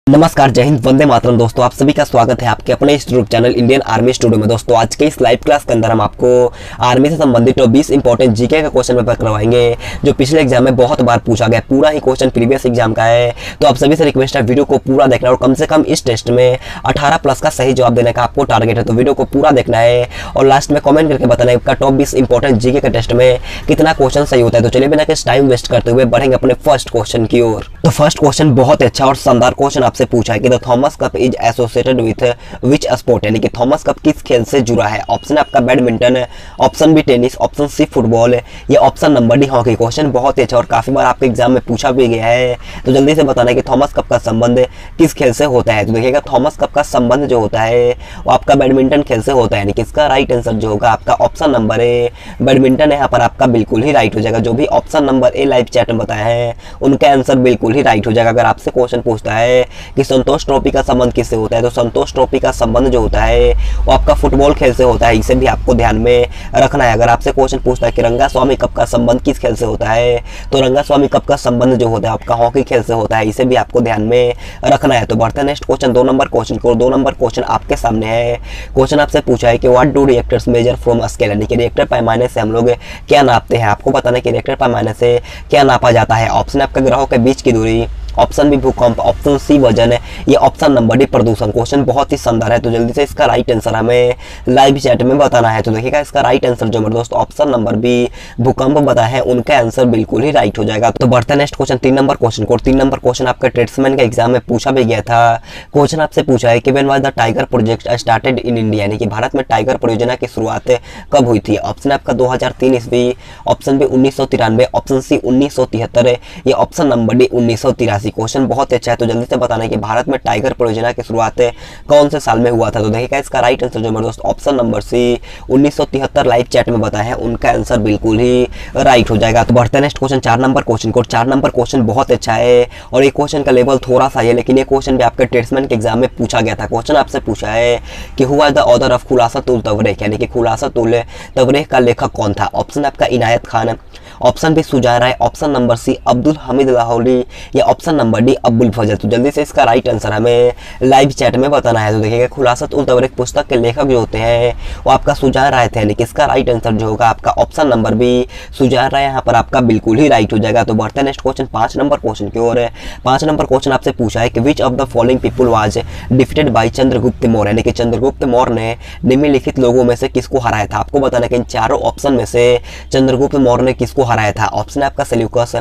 नमस्कार, जय हिंद, वंदे मातरम। दोस्तों आप सभी का स्वागत है आपके अपने इस YouTube channel Indian army studio में। दोस्तों आज के इस लाइव क्लास के अंदर हम आपको आर्मी से संबंधित 20 इंपॉर्टेंट जीके का क्वेश्चन पेपर करवाएंगे जो पिछले एग्जाम में बहुत बार पूछा गया। पूरा ही क्वेश्चन प्रीवियस एग्जाम का है, तो आप सभी से रिक्वेस्ट है वीडियो को पूरा देखना और कम से कम इस टेस्ट में 18+ का सही जवाब देने का आपको टारगेट है। तो वीडियो को पूरा देखना है और लास्ट में कॉमेंट करके बताना है आपका टॉप 20 इंपॉर्टेंट जीके के टेस्ट में कितना क्वेश्चन सही होता है। तो चलिए बिना किसी टाइम वेस्ट करते हुए बढ़ेंगे अपने फर्स्ट क्वेश्चन की ओर। तो फर्स्ट क्वेश्चन बहुत अच्छा और शानदार क्वेश्चन आपसे पूछा है कि Thomas cup is associated with which sport, यानी कि थॉमस कप किस खेल से जुड़ा है। ऑप्शन है आपका badminton, option B tennis, option C football, या option number D hockey. Question बहुत ही अच्छा और काफी बार आपके एग्जाम में पूछा भी गया है, तो जल्दी से बताना है कि थॉमस कप का संबंध किस खेल से होता है। तो देखिएगा थॉमस कप का संबंध जो होता है वो आपका बैडमिंटन खेल से होता है, यानी कि इसका राइट आंसर जो होगा आपका ऑप्शन नंबर ए बैडमिंटन। यहाँ पर आपका बिल्कुल ही राइट हो जाएगा। जो भी option number A live chat में बताया है उनका आंसर बिल्कुल ही राइट हो जाएगा। अगर आपसे क्वेश्चन पूछता है कि संतोष ट्रॉफी का संबंध किससे होता है, तो संतोष ट्रॉफी का संबंध जो होता है वो आपका फुटबॉल खेल से होता है। इसे भी आपको ध्यान में रखना है। अगर आपसे क्वेश्चन पूछता है कि रंगास्वामी कप का संबंध किस खेल से होता है, तो रंगास्वामी कप का संबंध जो होता है आपका हॉकी खेल से होता है। इसे भी आपको ध्यान में रखना है। तो बढ़ते हैं नेक्स्ट क्वेश्चन 2 नंबर क्वेश्चन को। 2 नंबर क्वेश्चन आपके सामने है। क्वेश्चन आपसे पूछा है कि what do reactors measure from scale, यानी कि रिएक्टर पैमाने से हम लोग क्या नापते हैं। आपको बताना है कि रिएक्टर पैमाने से क्या नापा जाता है। ऑप्शन आपका ग्रहों के बीच की दूरी, ऑप्शन बी भूकंप, ऑप्शन सी वजन, ये ऑप्शन नंबर डी प्रदूषण। क्वेश्चन बहुत ही शानदार है, तो जल्दी से इसका राइट आंसर हमें लाइव चैट में बताना है। तो देखिएगा इसका राइट आंसर जो मेरे दोस्त ऑप्शन नंबर बी भूकंप बताया है उनका आंसर बिल्कुल ही राइट हो जाएगा। तो बढ़ते हैं नेक्स्ट क्वेश्चन 3 नंबर क्वेश्चन को। 3 नंबर क्वेश्चन आपका ट्रेड्समैन का एग्जाम में पूछा भी गया था। क्वेश्चन आपसे पूछा है कि when was the tiger project started in India, यानी कि भारत में टाइगर परियोजना की शुरुआत कब हुई थी। ऑप्शन आपका 2003 ईस्वी, ऑप्शन बी 1993, ऑप्शन सी 1973, ये ऑप्शन नंबर डी 1983। क्वेश्चन बहुत अच्छा है, तो जल्दी से बताना है कि भारत में टाइगर परियोजना की शुरुआत कौन से साल में हुआ था। तो देखिएगा इसका राइट आंसर जो मेरे दोस्त option number C 1973 live chat में बताया है उनका आंसर बिल्कुल ही राइट हो जाएगा। तो बढ़ते हैं नेक्स्ट क्वेश्चन 4 नंबर क्वेश्चन को। 4 नंबर क्वेश्चन बहुत अच्छा है और ये क्वेश्चन का लेवल थोड़ा सा है, लेकिन ये क्वेश्चन भी आपके ट्रेड्समैन के एग्जाम में पूछा गया था। क्वेश्चन आपसे पूछा है कि who was the author of Khulasatul Tawarikh, यानी कि खुलासतुल तवरीख का लेखक कौन था। ऑप्शन आपका Inayat Khan, option B Sujan Rai, option number C Abdul Hamid Lahori, या option number D Abul Fazl. तो जल्दी से इसका राइट आंसर हमें लाइव चैट में बताना है। तो देखिएगा खुलासत उल तवरीख पुस्तक के लेखक जो होते हैं वो आपका सुजान राय थे, यानी कि इसका राइट आंसर जो होगा आपका ऑप्शन नंबर बी सुजान राय यहाँ पर आपका बिल्कुल ही राइट हो जाएगा। तो बढ़ते हैं नेक्स्ट क्वेश्चन 5 नंबर क्वेश्चन की ओर। 5 नंबर क्वेश्चन आपसे पूछा है कि which of the following people was defeated by Chandragupta Maurya, यानी कि चंद्रगुप्त मौर्य ने निम्नलिखित लोगों में से किसको हराया था। आपको बताना है कि इन चारों ऑप्शन में से चंद्रगुप्त मौर्य ने किसको हराया था। ऑप्शन आपका Seleucus,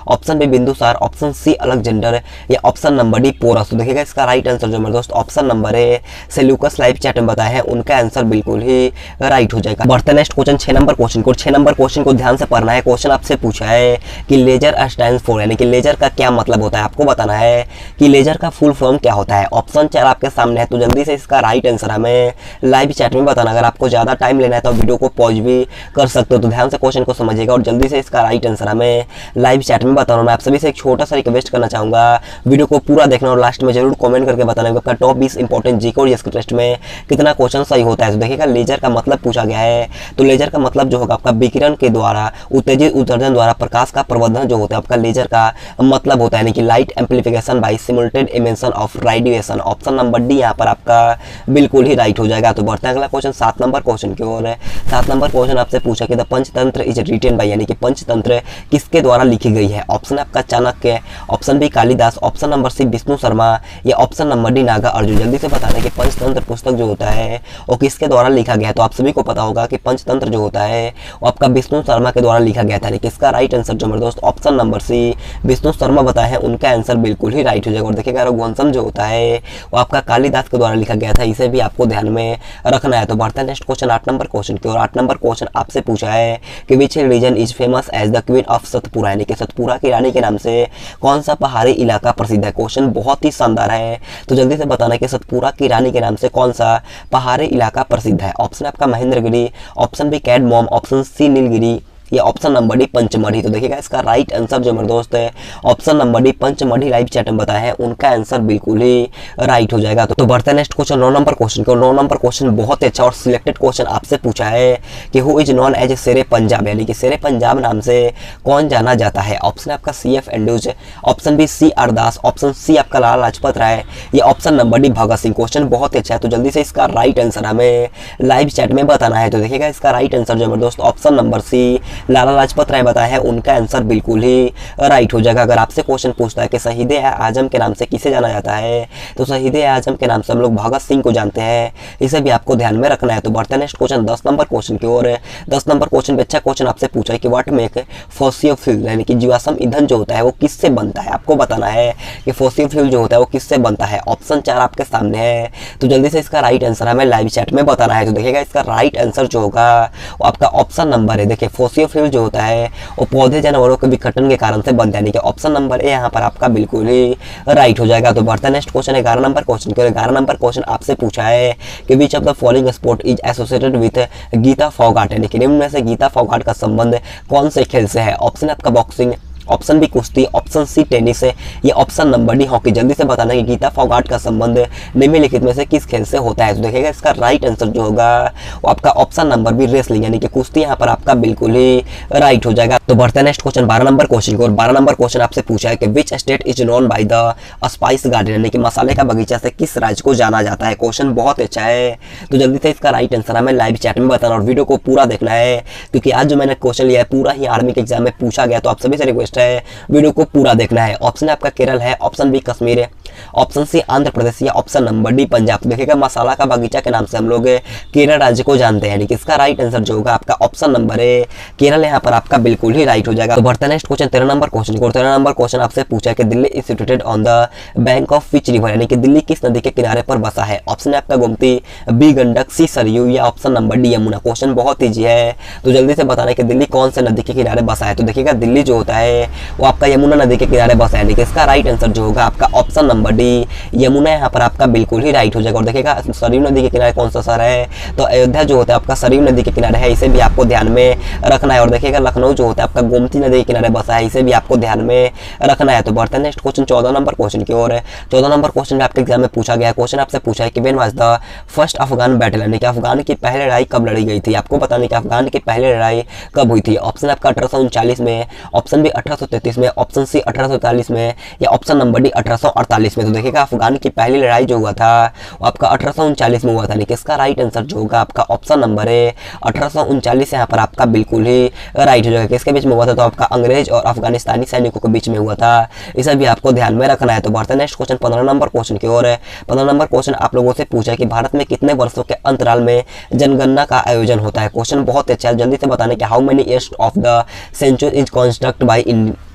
option B Bindusara, option C Alexander, या ऑप्शन नंबर डी पोरस। तो देखिएगा इसका राइट आंसर जो मेरे दोस्त ऑप्शन नंबर है सेल्यूकस लाइव चैट में बताया है उनका आंसर बिल्कुल ही राइट हो जाएगा। बढ़ते नेक्स्ट क्वेश्चन 6 नंबर क्वेश्चन को। 6 नंबर क्वेश्चन को ध्यान से पढ़ना है। क्वेश्चन आपसे पूछा है कि लेजर स्टैंड्स फॉर, यानी कि लेजर का क्या मतलब होता है। आपको बताना है कि लेजर का फुल फॉर्म क्या होता है। ऑप्शन 4 आपके सामने है, तो जल्दी से इसका राइट आंसर हमें लाइव चैट में बताना। अगर आपको ज्यादा टाइम लेना है तो वीडियो को पॉज भी कर सकते हो। तो ध्यान से क्वेश्चन को समझिएगा और जल्दी से इसका राइट आंसर हमें लाइव चैट में बताना। मैं आप सभी से एक छोटा सा रिक्वेस्ट करना चाहूंगा, वीडियो को पूरा देखना और लास्ट में जरूर कमेंट करके बताना कि आपका टॉप 20 इंपॉर्टेंट जीके और जीएस टेस्ट में कितना क्वेश्चन सही होता है। तो देखिएगा लेजर का मतलब पूछा गया है, तो लेजर का मतलब जो होगा आपका विकिरण के द्वारा उत्तेजित उत्सर्जन द्वारा प्रकाश का प्रवर्धन जो होता है आपका लेजर का मतलब होता है, यानी कि light amplification bye simulated emission of radiation. Option number D यहाँ पर आपका बिल्कुल ही राइट हो जाएगा। तो बढ़ते हैं अगला क्वेश्चन 7 नंबर क्वेश्चन की ओर। 7 नंबर क्वेश्चन आपसे पूछा कि the Panchatantra is written by, यानी कि पंचतंत्र किसके द्वारा लिखी गई है। ऑप्शन आपका Chanakya, option B Kalidas, option number C Vishnu Sharma, या option number D Nagarjun. जल्दी से बताना है कि पंचतंत्र पुस्तक जो होता है वो किसके द्वारा लिखा गया है। तो आप सभी को पता होगा कि पंचतंत्र जो होता है वो आपका विष्णु शर्मा के द्वारा लिखा गया था, यानी कि इसका राइट आंसर जो मेरे दोस्त option number C Vishnu Sharma बताया है उनका आंसर बिल्कुल ही राइट हो जाएगा। और देखिएगा रघुवंशम जो होता है वो आपका कालिदास के द्वारा लिखा गया था, इसे भी आपको ध्यान में रखना है। तो बढ़ते हैं नेक्स्ट क्वेश्चन 8 नंबर क्वेश्चन की ओर। 8 नंबर क्वेश्चन आपसे पूछा है कि which region is famous as the queen of Satpura, यानी कि सतपुरा की रानी के नाम से कौन सा पहाड़ी इलाका प्रसिद्ध है। क्वेश्चन बहुत ही शानदार है, तो जल्दी से बताना कि सतपुरा की रानी के नाम से कौन सा पहाड़ी इलाका प्रसिद्ध है। ऑप्शन आपका Mahendragiri, option B cardamom, option C Nilgiri, ये ऑप्शन नंबर डी पंचमढ़ी। तो देखिएगा इसका राइट आंसर जो मेरे दोस्त है option number D Pachmarhi live chat में बताया है, उनका आंसर बिल्कुल ही राइट हो जाएगा। तो बढ़ते हैं नेक्स्ट क्वेश्चन 9 नंबर क्वेश्चन को। 9 नंबर क्वेश्चन बहुत अच्छा और सिलेक्टेड क्वेश्चन आपसे पूछा है कि हु इज नॉन एज शेरे पंजाब, यानी कि शेरे पंजाब नाम से कौन जाना जाता है। ऑप्शन आपका CF Andrews, option B CR Das, option C आपका लाला लाजपत राय, ये option number D Bhagat Singh. Question बहुत अच्छा है, तो जल्दी से इसका राइट आंसर हमें लाइव चैट में बताना है। तो देखिएगा इसका राइट आंसर जो मेरे दोस्त ऑप्शन नंबर सी लाला लाजपत राय बताया है, उनका आंसर बिल्कुल ही राइट हो जाएगा। अगर आपसे क्वेश्चन पूछता है कि शहीद आजम के नाम से किसे जाना जाता है, तो शहीद आजम के नाम से हम लोग भगत सिंह को जानते हैं, इसे भी आपको ध्यान में रखना है। तो बढ़ते हैं नेक्स्ट क्वेश्चन 10 नंबर क्वेश्चन की ओर। 10 नंबर क्वेश्चन पे अच्छा क्वेश्चन आपसे पूछा है कि व्हाट मेक फॉसिल फ्यूल, यानी कि जीवाश्म ईंधन जो होता है वो किससे बनता है। आपको बताना है कि फॉसिल फ्यूल जो होता है वो किससे बनता है। ऑप्शन 4 आपके सामने है, तो जल्दी से इसका राइट आंसर हमें लाइव चैट में बताना है। तो देखिएगा इसका राइट आंसर जो होगा वो आपका ऑप्शन नंबर है, देखिए फॉसिल फ्यूल जो होता है वो पौधे जानवरों के विघटन के कारण से बनता है, यानी कि ऑप्शन नंबर ए यहाँ पर आपका बिल्कुल ही राइट हो जाएगा। तो बढ़ता है नेक्स्ट क्वेश्चन 11 नंबर क्वेश्चन के। 11 नंबर क्वेश्चन आपसे पूछा है कि which of the following sport is associated with Geeta Phogat, यानी कि निम्न में से गीता फोगाट का संबंध कौन से खेल से है। ऑप्शन आपका बॉक्सिंग, ऑप्शन बी कुश्ती, ऑप्शन सी टेनिस है, ये ऑप्शन नंबर डी हॉकी। जल्दी से बताना कि गीता फोगाट का संबंध निम्नलिखित में से किस खेल से होता है। तो देखिएगा इसका राइट आंसर जो होगा वो आपका ऑप्शन नंबर बी रेसलिंग, यानी कि कुश्ती यहाँ पर आपका बिल्कुल ही राइट हो जाएगा। तो बढ़ते हैं नेक्स्ट क्वेश्चन 12 नंबर क्वेश्चन को। 12 नंबर क्वेश्चन आपसे पूछा है कि which state is known by the spice garden, यानी कि मसाले का बगीचा से किस राज्य को जाना जाता है। क्वेश्चन बहुत अच्छा है, तो जल्दी से इसका राइट आंसर हमें लाइव चैट में बताना और वीडियो को पूरा देखना है, क्योंकि आज जो मैंने क्वेश्चन लिया है पूरा ही आर्मी के एग्जाम में पूछा गया, तो आप सभी से रिक्वेस्ट है वीडियो को पूरा देखना है। ऑप्शन आपका केरल है, ऑप्शन बी कश्मीर है, ऑप्शन सी आंध्र प्रदेश या ऑप्शन नंबर डी पंजाब। देखिएगा मसाला का बगीचा के नाम से हम लोग केरल राज्य को जानते हैं, यानी कि इसका राइट आंसर जो होगा आपका ऑप्शन नंबर है केरल, यहाँ पर आपका बिल्कुल ही राइट हो जाएगा। तो बढ़ते हैं नेक्स्ट क्वेश्चन 13 नंबर क्वेश्चन को। 13 नंबर क्वेश्चन आपसे पूछा है कि Delhi is situated on the bank of which river, यानी कि दिल्ली किस नदी के किनारे पर बसा है। ऑप्शन है आपका गोमती, बी गंडक, सी सरयू या option number D Yamuna. Question बहुत ईजी है, तो जल्दी से बताना कि दिल्ली कौन से नदी के किनारे बसा है। तो देखिएगा दिल्ली जो होता है वो आपका यमुना नदी के किनारे बसा है, यानी कि इसका राइट आंसर जो होगा आपका ऑप्शन नंबर डी यमुना, यहाँ पर आपका बिल्कुल ही राइट हो जाएगा। और देखिएगा सरयू नदी के किनारे कौन सा शहर है, तो अयोध्या जो होता है आपका सरयू नदी के किनारे है, इसे भी आपको ध्यान में रखना है। और देखिएगा लखनऊ जो होता है आपका गोमती नदी के किनारे बसा है, इसे भी आपको ध्यान में रखना है। तो बढ़ते हैं नेक्स्ट क्वेश्चन 14 नंबर क्वेश्चन की ओर। 14 नंबर क्वेश्चन में आपके एग्जाम में पूछा गया क्वेश्चन आपसे पूछा है कि when was the first Afghan battle, यानी कि अफगान की पहली लड़ाई कब लड़ी गई थी। आपको बताना कि अफगान की पहली लड़ाई कब हुई थी। ऑप्शन आपका 1839 में, ऑप्शन बी 1833 में, ऑप्शन सी 1840 में या ऑप्शन नंबर डी 1848 में। तो देखिएगा अफगान की पहली लड़ाई जो हुआ था वो आपका 1839 में हुआ था, लेकिन इसका राइट आंसर जो होगा आपका ऑप्शन नंबर है 1839, यहाँ पर आपका बिल्कुल ही राइट हो जाएगा। किसके बीच में हुआ था, तो आपका अंग्रेज और अफगानिस्तानी सैनिकों के बीच में हुआ था, इसे भी आपको ध्यान में रखना है। तो बढ़ते हैं नेक्स्ट क्वेश्चन 15 नंबर क्वेश्चन की ओर। 15 नंबर क्वेश्चन आप लोगों से पूछा है कि भारत में कितने वर्षों के अंतराल में जनगणना का आयोजन होता है। क्वेश्चन बहुत अच्छा है, जल्दी से बताने कि how many years of the century is construct by India.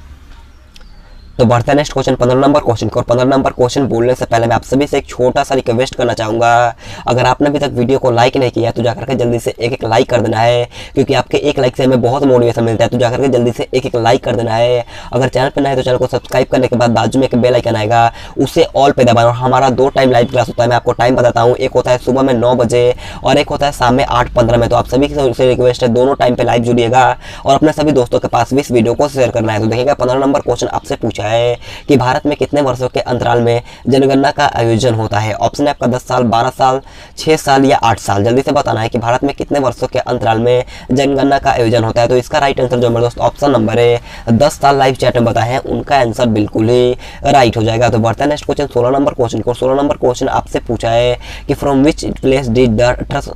तो बढ़ते हैं नेक्स्ट क्वेश्चन 15 नंबर क्वेश्चन को। और 15 नंबर क्वेश्चन बोलने से पहले मैं आप सभी से एक छोटा सा रिक्वेस्ट करना चाहूँगा, अगर आपने अभी तक वीडियो को लाइक नहीं किया तो जाकर के जल्दी से एक लाइक कर देना है, क्योंकि आपके एक लाइक से हमें बहुत मोटिवेशन मिलता है। तो जाकर के जल्दी से एक लाइक कर देना है। अगर चैनल पर नए हैं तो चैनल को सब्सक्राइब करने के बाद बाजू में एक बेल आइकन आएगा, उसे ऑल पे दबाना। और हमारा 2 टाइम लाइव क्लास होता है, मैं आपको टाइम बताता हूँ, एक होता है सुबह में 9 बजे और एक होता है शाम में 8:15 में। तो आप सभी से रिक्वेस्ट है दोनों टाइम पे लाइव जुड़िएगा और अपने सभी दोस्तों के पास भी इस वीडियो को शेयर करना है। तो देखिएगा 15 नंबर क्वेश्चन आपसे पूछा है कि भारत में कितने वर्षों के अंतराल में जनगणना का आयोजन होता है। ऑप्शन है आपका 10 साल, 12 साल, 6 साल या 8 साल। जल्दी से बताना है कि भारत में कितने वर्षों के अंतराल में जनगणना का आयोजन होता है। तो इसका राइट आंसर जो मेरे दोस्त ऑप्शन नंबर है 10 साल लाइव चैट में बताए हैं, उनका आंसर बिल्कुल ही राइट हो जाएगा। तो बढ़ता है नेक्स्ट क्वेश्चन 16 नंबर क्वेश्चन को। 16 नंबर क्वेश्चन आपसे पूछा है कि from which place did the trust.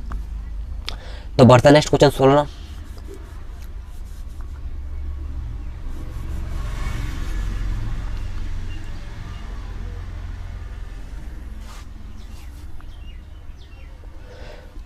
तो बढ़ता है नेक्स्ट क्वेश्चन 16।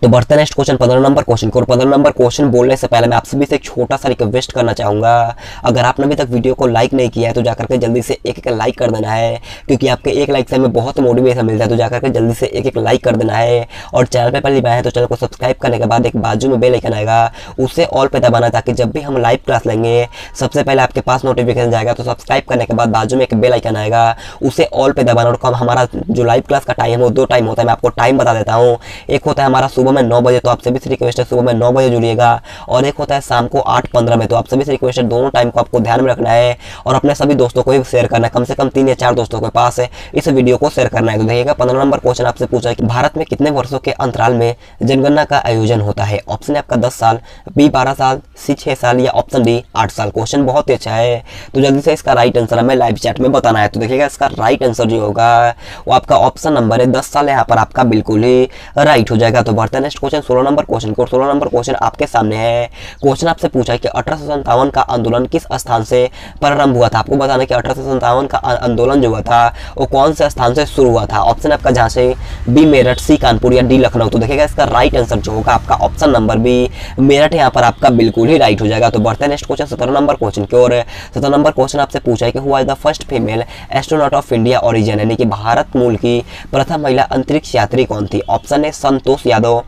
तो बढ़ते हैं नेक्स्ट क्वेश्चन 15 नंबर क्वेश्चन को। और 15 नंबर क्वेश्चन बोलने से पहले मैं आप सभी से एक छोटा सा रिक्वेस्ट करना चाहूँगा, अगर आपने अभी तक वीडियो को लाइक नहीं किया है तो जाकर के जल्दी से एक लाइक कर देना है, क्योंकि आपके एक लाइक से हमें बहुत मोटिवेशन मिलता है। तो जाकर के जल्दी से एक लाइक कर देना है। और चैनल पर पहली बार है तो चैनल को सब्सक्राइब करने के बाद एक बाजू में बेल आइकन आएगा, उसे ऑल पे दबाना, ताकि जब भी हम लाइव क्लास लेंगे सबसे पहले आपके पास नोटिफिकेशन जाएगा। तो सब्सक्राइब करने के बाद बाजू में एक बेल आइकन आएगा, उसे ऑल पे दबाना। और हमारा जो लाइव क्लास का टाइम है वो 2 टाइम होता है, मैं आपको टाइम बता देता हूँ। एक होता है हमारा सुबह में 9 बजे, तो आप सभी से रिक्वेस्ट है सुबह में 9 बजे जुड़िएगा। और एक होता है शाम को 8:15 में, तो आप सभी से रिक्वेस्ट है दोनों टाइम को आपको ध्यान में रखना है और अपने सभी दोस्तों को भी शेयर करना है। कम से कम 3 या 4 दोस्तों के पास इस वीडियो को शेयर करना है। तो देखिएगा 15 नंबर क्वेश्चन आपसे पूछा है कि भारत में कितने वर्षों के अंतराल में जनगणना का आयोजन होता है। ऑप्शन है आपका 10 साल, बी 12 साल, सी 6 साल या ऑप्शन डी 8 साल। क्वेश्चन बहुत ही अच्छा है, तो जल्दी से इसका राइट आंसर हमें लाइव चैट में बताना है। तो देखिएगा इसका राइट आंसर जो होगा वो आपका ऑप्शन नंबर है 10 साल, यहाँ पर आपका बिल्कुल ही राइट हो जाएगा। तो बढ़ते हैं नेक्स्ट क्वेश्चन 16 नंबर क्वेश्चन को। 16 नंबर क्वेश्चन आपके सामने है। क्वेश्चन आपसे पूछा है कि 1857 का आंदोलन किस स्थान से प्रारंभ हुआ था। आपको बताना है कि 1857 का आंदोलन जो हुआ था वो कौन से स्थान से शुरू हुआ था। ऑप्शन आपका झांसी, बी मेरठ, सी कानपुर या डी लखनऊ। तो देखिएगा इसका राइट आंसर जो होगा आपका ऑप्शन नंबर बी मेरठ, यहाँ पर आपका बिल्कुल ही राइट हो जाएगा। तो बढ़ते हैं नेक्स्ट क्वेश्चन 17 नंबर क्वेश्चन की ओर। 17 नंबर क्वेश्चन आपसे पूछा है कि who is the first female astronaut of India origin, यानी कि भारत मूल की प्रथम महिला अंतरिक्ष यात्री कौन थी। ऑप्शन है Santosh Yadav,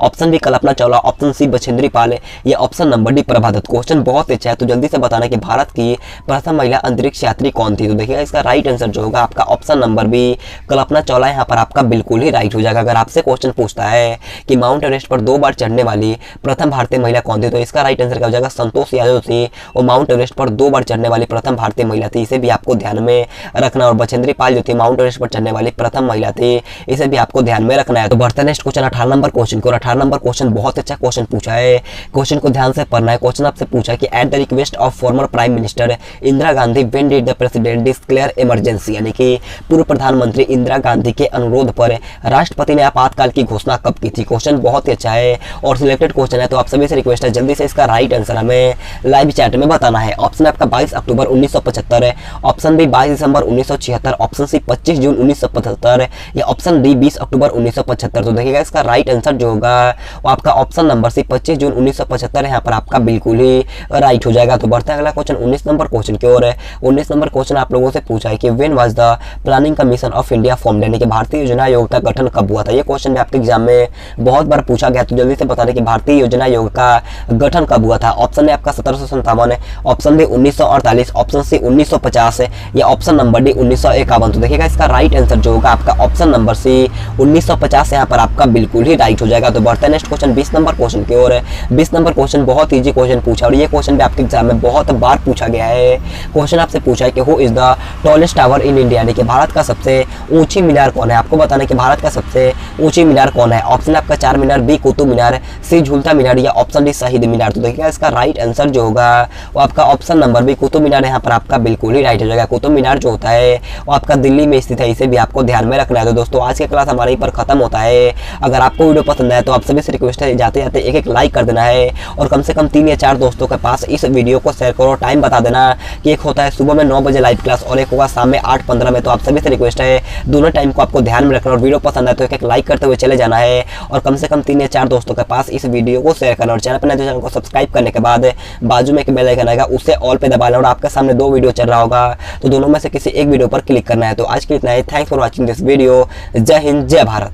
option B Kalpana Chawla, option C Bachendri Pal या option number D Prabha Dutt. Question बहुत अच्छा है, तो जल्दी से बताना कि भारत की प्रथम महिला अंतरिक्ष यात्री कौन थी। तो देखिएगा इसका राइट आंसर जो होगा आपका option number B Kalpana Chawla, यहाँ पर आपका बिल्कुल ही राइट हो जाएगा। अगर आपसे क्वेश्चन पूछता है कि माउंट एवरेस्ट पर 2 बार चढ़ने वाली प्रथम भारतीय महिला कौन थी, तो इसका राइट आंसर क्या हो जाएगा संतोष यादव थी और माउंट एवरेस्ट पर 2 बार चढ़ने वाली प्रथम भारतीय महिला थी, इसे भी आपको ध्यान में रखना। और बछेंद्री पाल जो थी माउंट एवरेस्ट पर चढ़ने वाली प्रथम महिला थी, इसे भी आपको ध्यान में रखना है। तो बढ़ते हैं नेक्स्ट क्वेश्चन 18 नंबर क्वेश्चन को। 18 नंबर क्वेश्चन बहुत अच्छा क्वेश्चन पूछा है, क्वेश्चन को ध्यान से पढ़ना है। क्वेश्चन आपसे पूछा है कि at the request of former prime minister Indira Gandhi when did the president declare emergency, यानी कि पूर्व प्रधानमंत्री इंदिरा गांधी के अनुरोध पर राष्ट्रपति ने आपातकाल की घोषणा कब की थी। क्वेश्चन बहुत ही अच्छा है और सिलेक्टेड क्वेश्चन है, तो आप सभी से रिक्वेस्ट है जल्दी से इसका राइट आंसर हमें लाइव चैट में बताना है। ऑप्शन आपका 22 अक्टूबर 1975 है, ऑप्शन बी 22 दिसंबर 1976, ऑप्शन सी 25 जून 1975 या ऑप्शन डी 20 अक्टूबर 1975। तो देखिएगा इसका राइट आंसर जो होगा वो आपका ऑप्शन नंबर सी 25 जून 1975, यहाँ पर आपका बिल्कुल ही राइट हो जाएगा। तो बढ़ता है अगला क्वेश्चन 19 नंबर क्वेश्चन की ओर है। 19 नंबर क्वेश्चन आप लोगों से पूछा है कि when was the planning commission of India formed, यानी कि भारतीय योजना आयोग का गठन कब हुआ था। ये क्वेश्चन भी आपके एग्जाम में बहुत बार पूछा गया, तो जल्दी से बताने कि भारतीय योजना आयोग का गठन कब हुआ था। ऑप्शन है आपका 1757, ऑप्शन बी 1948, ऑप्शन सी 1950 या ऑप्शन नंबर डी 1951। तो देखिएगा इसका राइट आंसर जो होगा आपका ऑप्शन नंबर सी 1950, यहाँ पर आपका बिल्कुल ही राइट हो जाएगा। तो बढ़ता है नेक्स्ट क्वेश्चन 20 नंबर क्वेश्चन की ओर है। 20 नंबर क्वेश्चन बहुत इजी क्वेश्चन पूछा और ये क्वेश्चन भी आपके एग्जाम में बहुत बार पूछा गया है। क्वेश्चन आपसे पूछा है कि who is the tallest tower in India, यानी कि भारत का सबसे ऊंची मीनार कौन है। आपको बताना है कि भारत का सबसे ऊंची मीनार कौन है। ऑप्शन आपका 4 मीनार, बी कुतुब मीनार, सी झूलता मीनार या ऑप्शन डी शहीद मीनार। तो देखिएगा इसका राइट आंसर जो होगा वो आपका option number B Qutub Minar, यहाँ पर आपका बिल्कुल ही राइट हो जाएगा। कुतुब मीनार जो होता है वो आपका दिल्ली में स्थित है, इसे भी आपको ध्यान में रखना है। तो दोस्तों आज की क्लास हमारे पर खत्म होता है। अगर आपको वीडियो पसंद आए तो आप सभी से रिक्वेस्ट है जाते जाते एक लाइक कर देना है और कम से कम 3 या 4 दोस्तों के पास इस वीडियो को शेयर करो। टाइम बता देना कि एक होता है सुबह में 9 बजे लाइव क्लास और एक होगा शाम में 8:15 में। तो आप सभी से रिक्वेस्ट है दोनों टाइम को आपको ध्यान में रखना और वीडियो पसंद आए तो एक लाइक करते हुए चले जाना है और कम से कम 3 या 4 दोस्तों के पास इस वीडियो को शेयर करना। और चैनल पर नए तो चैनल को सब्सक्राइब करने के बाद बाजू में एक बेल आइकन आएगा, उससे ऑल पे दबा लेना और आपके सामने 2 वीडियो चल रहा होगा, तो दोनों में से किसी एक वीडियो पर क्लिक करना है। तो आज के इतना ही। Thanks for watching this video. जय हिंद, जय भारत।